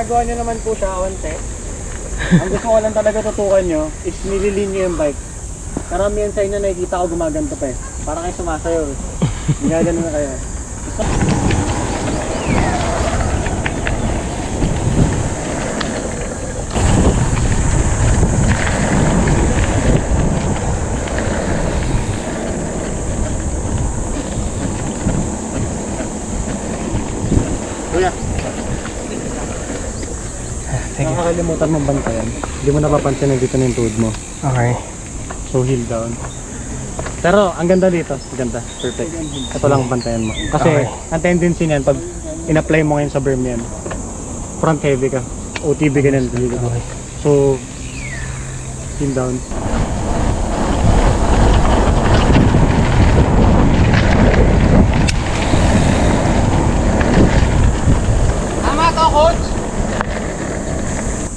nagagawa nyo naman po siya onte. Ang gusto ko lang talaga tutukan nyo is nililin nyo yung bike. Karamihan sa inyo nakikita ko gumaganto pa eh. Parang kayo sumasayaw eh. Ginagano na kayo. Kuya, nakakalimutan mong bantayan. Hindi mo napapansin na dito na yung tuhod mo. Okay. So heel down. Pero ang ganda dito, ganda, perfect. Ito lang ang bantayan mo. Kasi Okay. ang tendency niyan pag in-apply mo ngayon sa berm yan, front heavy ka, OTB ka na. Okay. So heel down. Tama to, coach!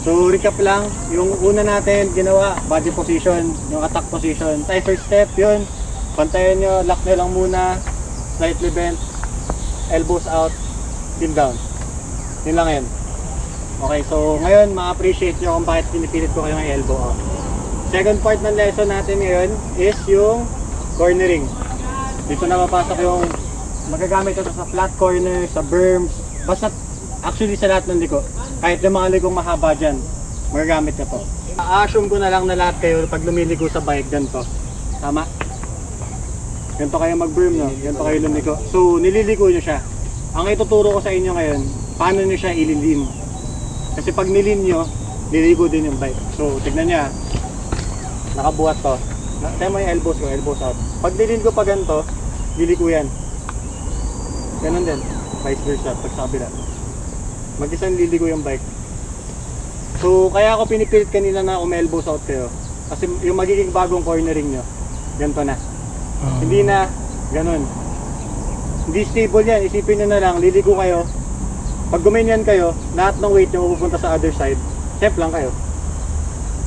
So recap lang, yung una natin ginawa, body position, yung attack position. Tayo first step, yun. Pantayan nyo, lock nyo lang muna, slightly bent, elbows out, heel down. Yun lang yun. Okay, so ngayon ma-appreciate nyo kung bakit pinipilit ko kayo ng elbow out. Second part ng lesson natin ngayon is yung cornering. Dito na mapasok yung magagamit ito sa flat corner, sa berms, basta actually sa lahat ng liko. Kahit yung mga likong mahaba dyan, magagamit na to. A-assume ko na lang na lahat kayo pag lumiliko sa bike, ganito. Tama? Ganito kayo mag-berm, no? Ganito kayo lumiko. So, nililiko nyo siya. Ang ituturo ko sa inyo ngayon, paano nyo siya ililim. Kasi pag nilin nyo, liliko din yung bike. So, tignan nyo ha. Nakabuhat to. Tayo mo yung elbows ko, elbows out. Pag nilin ko pa ganito, liliko yan. Ganon din. Vice versa, pag sa kabila. Mag-isang liliko yung bike. So, kaya ako pinipilit kanina na elbows out kayo. Kasi yung magiging bagong cornering nyo, ganito na. Hindi na ganun. Hindi stable yan. Isipin nyo na lang, liliko kayo. Pag gumanyan kayo, lahat ng weight nyo pupunta sa other side. Step lang kayo.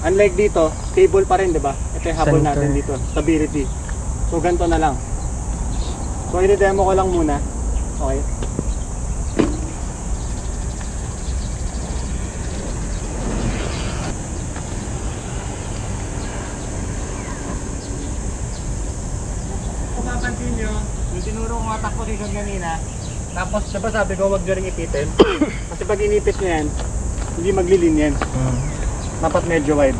Unlike dito, stable pa rin, di ba? Ito yung habol natin dito, stability. So, ganito na lang. So, i-demo ko lang muna. Okay. Kung mapansin nyo, yung tinuro kong attack position kanina, tapos diba sabi ko wag nyo rin ipitin. Kasi pag inipit nyo yan, hindi maglilin yan. Dapat medyo wide.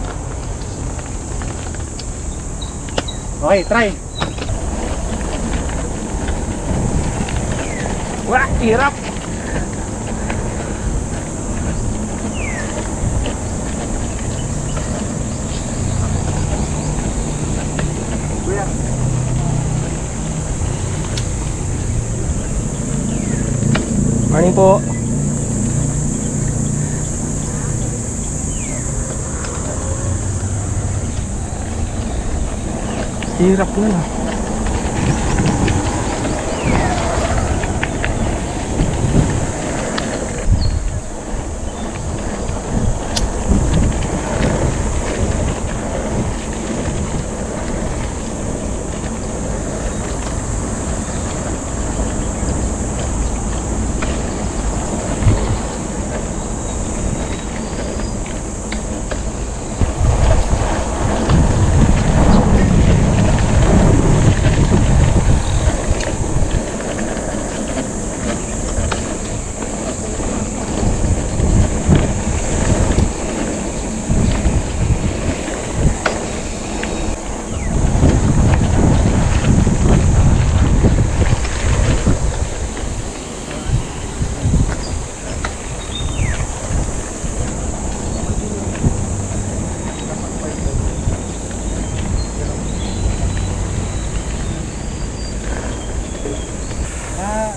Okay, try! Wah, hirap! Kuya! Morning po. Hirap na.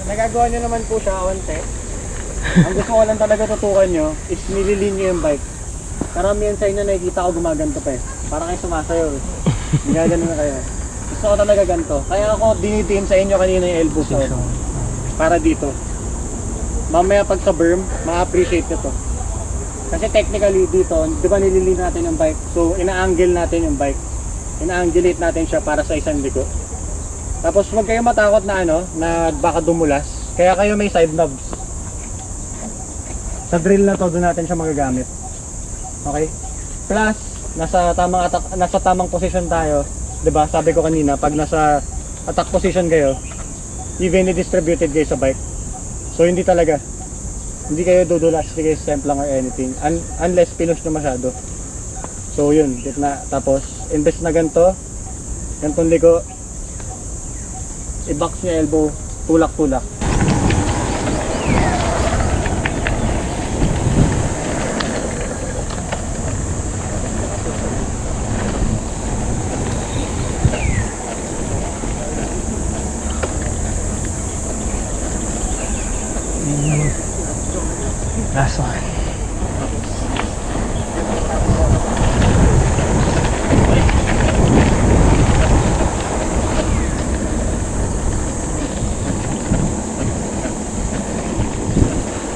Nagagawa nyo naman po siya onte. Ang gusto ko lang talaga tutukan nyo is nililin nyo yung bike. Karamihan sa inyo nakikita ko gumaganto pa eh. Parang kayo sumasayaw eh. Ginagano na kayo. Gusto ko talaga ganito. Kaya ako dinidiin sa inyo kanina yung elbows out. Para dito. Mamaya pag sa berm, ma-appreciate nyo to. Kasi technically dito, di ba nililin natin yung bike? So ina-angle natin yung bike. Ina-angulate natin siya para sa isang liko. Tapos huwag kayo matakot na na baka dumulas. Kaya kayo may side knobs. Sa drill na to, doon natin siya magagamit. Okay? Plus, nasa tamang position tayo. 'Di ba? Sabi ko kanina, pag nasa attack position kayo, evenly distributed kayo sa bike. So hindi talaga. Hindi kayo dudulas, hindi kayo semplang or anything. Unless pinush nyo masyado. So yun, gitna. Tapos, imbes na gantong liko, i-box nyo elbow, tulak-tulak. Last one.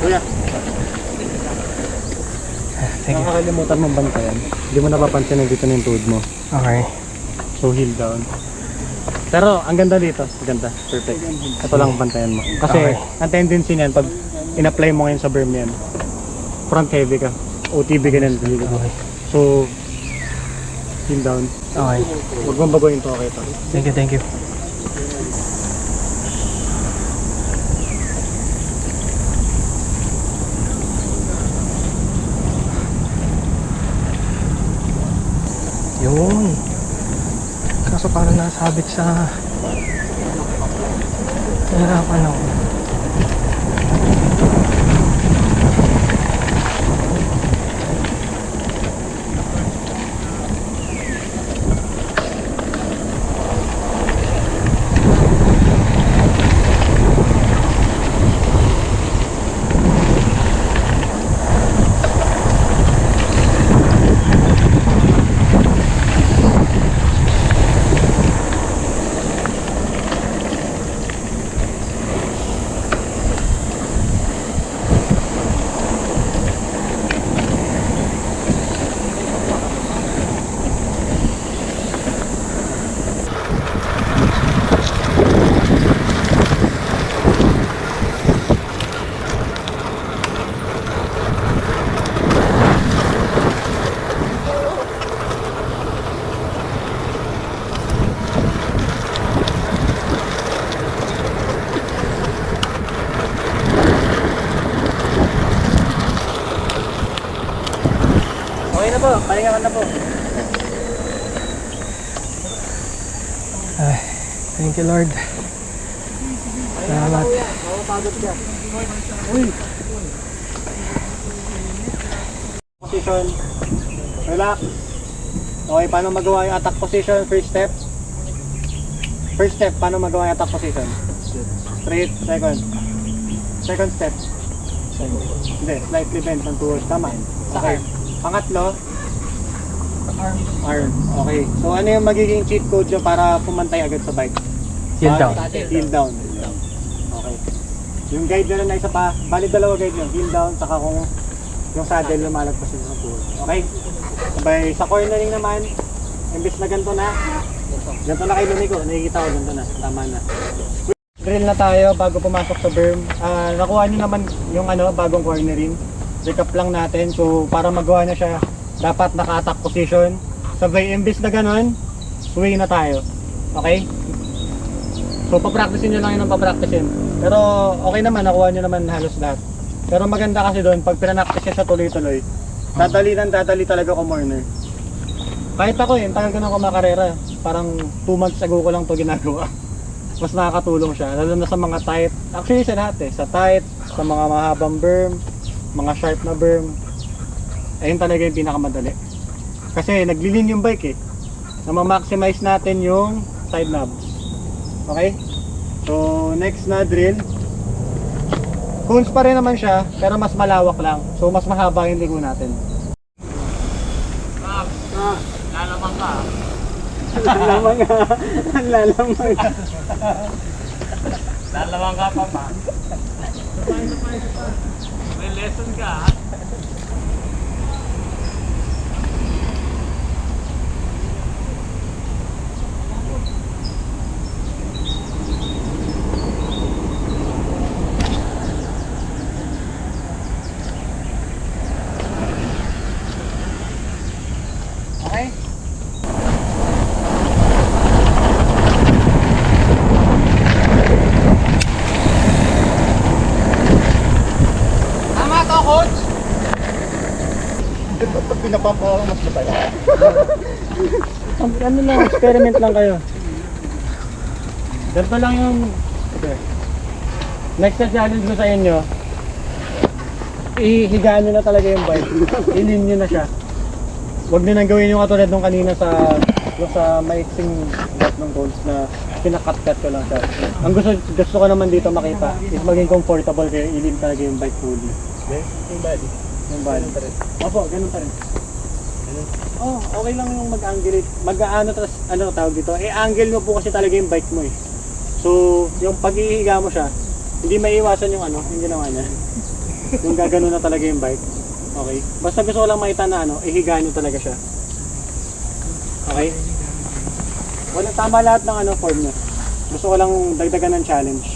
Kuya, Thank you. nakakalimutan mong bantayan. Hindi mo napapansin na dito na yung tuhod mo. Okay. So heel down. Pero ang ganda dito, ganda, perfect. Ito lang ang bantayan mo. Kasi Okay. ang tendency niyan pag in-apply mo ngayon sa berm yan, front heavy ka, OTB ka na dito. Okay. So heel down. Okay. Huwag mong baguhin to, okay to. Thank you, thank you. Yun. Kaso parang nasabit sa... Nahirapan ako. Okay na po, pahinga ka na po. Ay, thank you Lord. Salamat. Mapapagod ka. Uy! Position. Relax. Okay, paano magawa yung attack position? First step. First step, paano magawa yung attack position? Straight, second. Second step. Hindi, slightly bent ng tuhod. Tama. Okay. Pangatlo, arm. Okay. So ano yung magiging cheat code nyo para pumantay agad sa bike? Heel down. Heel down. Okay. Yung guide nyo na isa pa, bali dalawa guide nyo. Heel down, saka kung yung saddle lumalagpas yun sa tuhod. Okay? Sabay sa cornering naman, imbis na ganito na kayo lumiko. Nakikita ko, ganito na. Tama na. Drill na tayo bago pumasok sa berm. Nakuha nyo naman yung bagong cornering. Recap lang natin. So para magawa na siya, dapat naka-attack position. Sabay imbis na ganon, swing na tayo. Okay? So papracticein nyo lang yun ng papracticein. Pero okay naman, nakuha nyo naman halos lahat. Pero maganda kasi doon, pag pinanaktis siya sa tuloy-tuloy, dadali talaga ko corner. Kahit ako tagal ko nang kumakarera. Parang 2 months ago ko lang to ginagawa. Mas nakakatulong siya, lalo na sa mga tight. Actually sa lahat sa tight, sa mga mahabang berm, mga sharp na berm. Ayun talaga yung pinakamadali. Kasi naglilin yung bike na ma-maximize natin yung side knobs. Okay? So next na drill. Cones pa rin naman siya, pero mas malawak lang. So mas mahaba yung ligo natin. Lalamang ka. Lalamang nga. Lalamang. Lalamang ka pa pa. May lesson ka. napapaangat na tayo. Ano lang, experiment lang kayo. Ganito lang yung... Okay. Next na challenge ko sa inyo, ihigaan nyo na talaga yung bike. Ilin nyo na siya. Huwag nyo nang gawin yung katulad nung kanina sa maiksing dot ng goals na pinakat-cut ko lang siya. Ang gusto ko naman dito makita is maging comfortable kayo, ilin talaga yung bike fully. Okay? Yung body. Yung body. Opo, ganun pa rin. Oh, okay lang yung mag-angle. Mag-ano tas ano tawag dito? Angle mo po kasi talaga yung bike mo eh. So, yung pag-ihiga mo siya, hindi maiiwasan yung yung ginawa niya. Yung gagano na talaga yung bike. Okay? Basta gusto ko lang makita na ihiga nyo talaga siya. Okay? Wala tama lahat ng form niya. Gusto ko lang dagdagan ng challenge.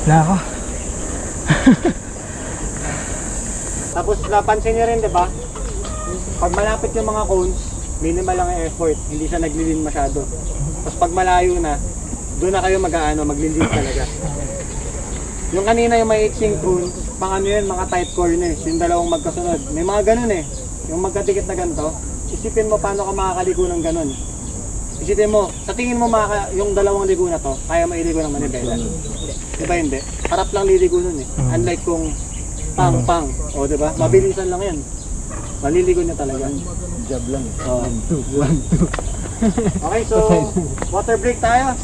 Na ako. Tapos napansin niyo rin, 'di ba? Pag malapit yung mga cones, minimal lang ang effort, hindi siya naglilin masyado. Tapos pag malayo na, doon na kayo maglilin talaga. Yung kanina yung may maiksing cone, yun, mga tight corners, yung dalawang magkasunod. May mga ganun eh. Yung magkadikit na ganito, isipin mo paano ka makakaligo ng ganun. Isipin mo, sa tingin mo yung dalawang ligo na to, kaya mailigo ng manibela. Diba hindi? Harap lang liligo nun eh. Unlike kung pang-pang. O diba? Mabilisan lang yan. Maliligo niya talaga. Job lang. Okay, so water break tayo.